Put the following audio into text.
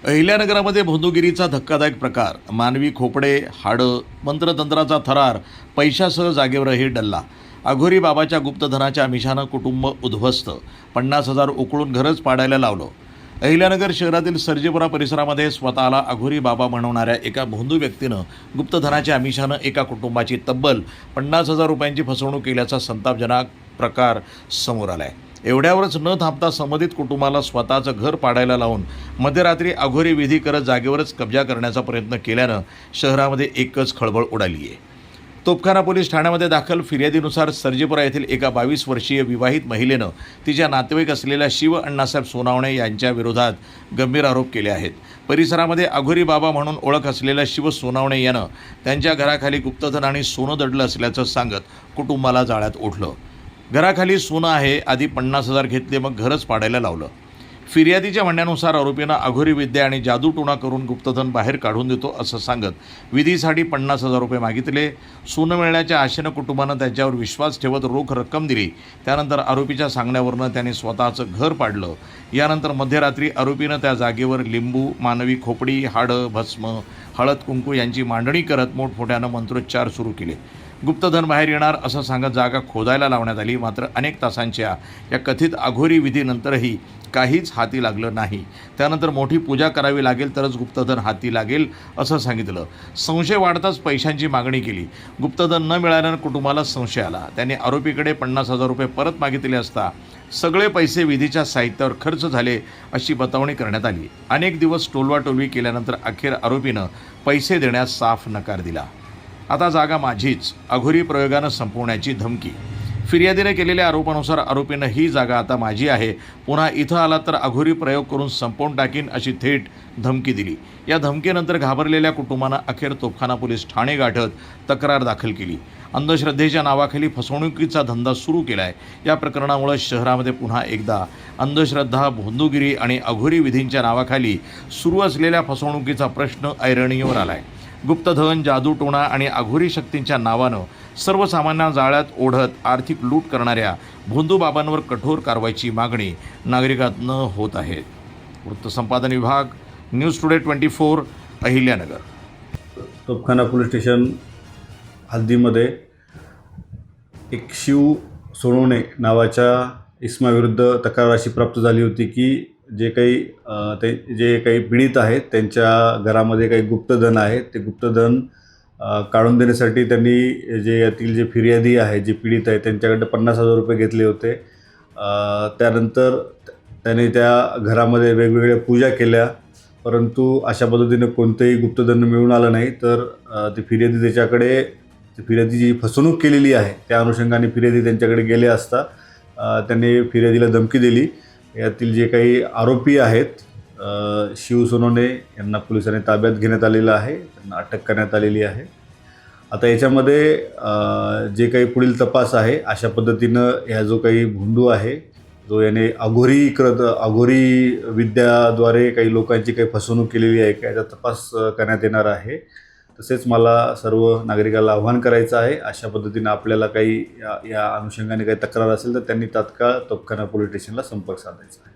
अहिल्यानगरामध्ये भोंदूगिरीचा धक्कादायक प्रकार, मानवी खोपडे, हाडं, मंत्रतंत्राचा थरार, पैशासह जागेवरही डल्ला. अघोरी बाबाच्या गुप्तधनाच्या आमिषानं कुटुंब उद्ध्वस्त, 50,000 उकळून घरच पाडायला लावलं. अहिल्यानगर शहरातील सर्जेपुरा परिसरामध्ये स्वतःला अघोरी बाबा म्हणवणाऱ्या एका भोंदू व्यक्तीनं गुप्तधनाच्या आमिषानं एका कुटुंबाची तब्बल 50,000 रुपयांची फसवणूक केल्याचा संतापजनक प्रकार समोर आला आहे. एवढ्यावरच न थांबता संबंधित कुटुंबाला स्वतःचं घर पाडायला लावून मध्यरात्री अघोरी विधी करत जागेवरच कब्जा करण्याचा प्रयत्न केल्यानं शहरामध्ये एकच खळबळ उडाली आहे. तोपखाना पोलीस ठाण्यामध्ये दाखल फिर्यादीनुसार सर्जेपुरा येथील एका 22 वर्षीय विवाहित महिलेनं तिच्या नातेवाईक असलेल्या शिव अण्णासाहेब सोनावणे यांच्या विरोधात गंभीर आरोप केले आहेत. परिसरामध्ये अघोरी बाबा म्हणून ओळख असलेल्या शिव सोनावणे यानं त्यांच्या घराखाली गुप्तधन आणि सोनं दडलं असल्याचं सांगत कुटुंबाला जाळ्यात ओढलं. घराखाली सोनं आहे, आधी 50,000 घेतले, मग घरच पाडायला लावलं. फिर्यादीच्या म्हणण्यानुसार आरोपींना अघोरी विद्या आणि जादूटोणा करून गुप्तधन बाहेर काढून देतो असं सांगत विधीसाठी 50,000 रुपये मागितले. सोनं मिळण्याच्या आशेनं कुटुंबानं त्याच्यावर विश्वास ठेवत रोख रक्कम दिली. त्यानंतर आरोपीच्या सांगण्यावरनं त्याने स्वतःचं घर पाडलं. यानंतर मध्यरात्री आरोपीनं त्या जागेवर लिंबू, मानवी खोपडी, हाडं, भस्म, हळद कुंकू यांची मांडणी करत मोठमोठ्यानं मंत्रोच्चार सुरू केले. गुप्तधन बाहेर येणार असं सांगत जागा खोदायला लावण्यात आली. मात्र अनेक तासांच्या या कथित अघोरी विधीनंतरही काहीच हाती लागलं नाही. त्यानंतर मोठी पूजा करावी लागेल तरच गुप्तधन हाती लागेल असं सांगितलं. संशय वाढताच पैशांची मागणी केली. गुप्तधन न मिळाल्यानं कुटुंबाला संशय आला. त्यांनी आरोपीकडे 50,000 रुपये परत मागितले असता सगळे पैसे विधीच्या साहित्यावर खर्च झाले अशी बतावणी करण्यात आली. अनेक दिवस टोलवाटोलवी केल्यानंतर अखेर आरोपीनं पैसे देण्यास साफ नकार दिला. आता जागा माझीच, अघोरी प्रयोगानं संपवण्याची धमकी. फिर्यादीने केलेल्या आरोपानुसार आरोपीनं ही जागा आता माझी आहे, पुन्हा इथं आला तर अघोरी प्रयोग करून संपवून टाकीन अशी थेट धमकी दिली. या धमकीनंतर घाबरलेल्या कुटुंबानं अखेर तोपखाना पोलीस ठाणे गाठत तक्रार दाखल केली. अंधश्रद्धेच्या नावाखाली फसवणुकीचा धंदा सुरू केला आहे. या प्रकरणामुळे शहरामध्ये पुन्हा एकदा अंधश्रद्धा, भोंदूगिरी आणि अघोरी विधींच्या नावाखाली सुरू असलेल्या फसवणुकीचा प्रश्न ऐरणीवर आला आहे. गुप्तधन, जादूटोणा आणि अघोरी शक्तींच्या नावानं सर्वसामान्य जाळ्यात ओढत आर्थिक लूट करणाऱ्या भोंदू बाबांवर कठोर कारवाईची मागणी नागरिकांतनं होत आहे. वृत्तसंपादन विभाग, news today 24, Ahilyanagar. Topkhana police station हद्दीमध्ये एक शिव सोनवणे नावाच्या इसमाविरुद्ध तक्रार अशी प्राप्त झाली होती की जे काही पीडित आहेत त्यांच्या घरामध्ये काही गुप्तधन आहे, ते गुप्तधन काढून देण्यासाठी त्यांनी यातील जे फिर्यादी आहे, जे पीडित आहे, त्यांच्याकडे 50,000 रुपये घेतले होते. त्यानंतर त्याने त्या घरामध्ये वेगवेगळ्या पूजा केल्या, परंतु अशा पद्धतीने कोणतेही गुप्तधन मिळून आलं नाही. तर ते फिर्यादी जी फसवणूक केलेली आहे त्या अनुषंगाने फिर्यादी त्यांच्याकडे गेले असता त्यांनी फिर्यादीला धमकी दिली. यातील जे काही आरोपी आहेत शिव सोनवणे यांना पोलिसांनी ताब्यात घेण्यात आलेलं आहे, त्यांना अटक करण्यात आलेली आहे. आता याच्यामध्ये जे काही पुढील तपास आहे अशा पद्धतीनं ह्या जो काही भोंदू आहे, जो याने अघोरी विद्याद्वारे काही लोकांची काही फसवणूक केलेली आहे का, याचा तपास करण्यात येणार आहे. तसेच मला सर्व नागरिकांना आव्हान करायचं आहे, अशा पद्धतीनं आपल्याला काही या अनुषंगाने काही तक्रार असेल तर त्यांनी तात्काळ तोपखाना पोलीस स्टेशनला संपर्क साधायचा आहे.